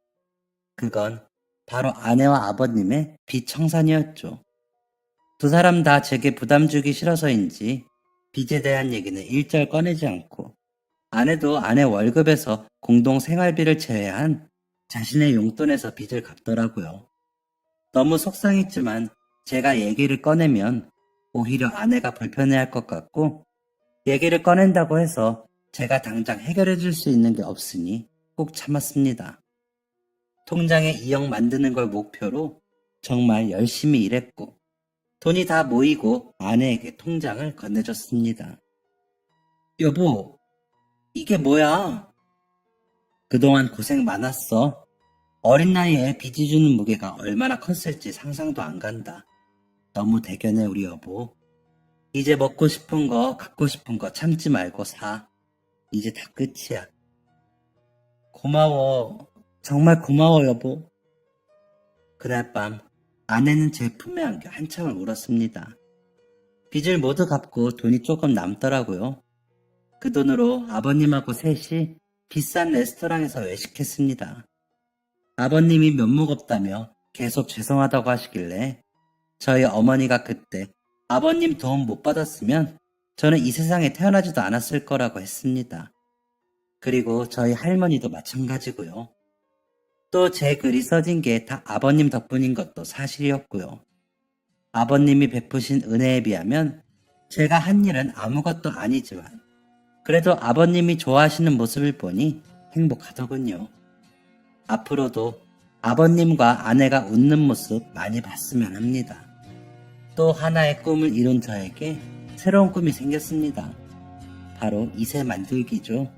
그건 바로 아내와 아버님의 빚 청산이었죠. 두 사람 다 제게 부담 주기 싫어서인지 빚에 대한 얘기는 일절 꺼내지 않고 아내도 아내 월급에서 공동 생활비를 제외한 자신의 용돈에서 빚을 갚더라고요. 너무 속상했지만 제가 얘기를 꺼내면 오히려 아내가 불편해할 것 같고 얘기를 꺼낸다고 해서 제가 당장 해결해 줄 수 있는 게 없으니 꼭 참았습니다. 통장에 2억 만드는 걸 목표로 정말 열심히 일했고 돈이 다 모이고 아내에게 통장을 건네줬습니다. 여보, 이게 뭐야? 그동안 고생 많았어. 어린 나이에 빚이 주는 무게가 얼마나 컸을지 상상도 안 간다. 너무 대견해 우리 여보. 이제 먹고 싶은 거 갖고 싶은 거 참지 말고 사. 이제 다 끝이야. 고마워. 정말 고마워 여보. 그날 밤 아내는 제 품에 안겨 한참을 울었습니다. 빚을 모두 갚고 돈이 조금 남더라고요. 그 돈으로 아버님하고 셋이 비싼 레스토랑에서 외식했습니다. 아버님이 면목 없다며 계속 죄송하다고 하시길래 저희 어머니가 그때 아버님 도움 못 받았으면 저는 이 세상에 태어나지도 않았을 거라고 했습니다. 그리고 저희 할머니도 마찬가지고요. 또 제 글이 써진 게 다 아버님 덕분인 것도 사실이었고요. 아버님이 베푸신 은혜에 비하면 제가 한 일은 아무것도 아니지만 그래도 아버님이 좋아하시는 모습을 보니 행복하더군요. 앞으로도 아버님과 아내가 웃는 모습 많이 봤으면 합니다. 또 하나의 꿈을 이룬 저에게 새로운 꿈이 생겼습니다. 바로 이세 만들기죠.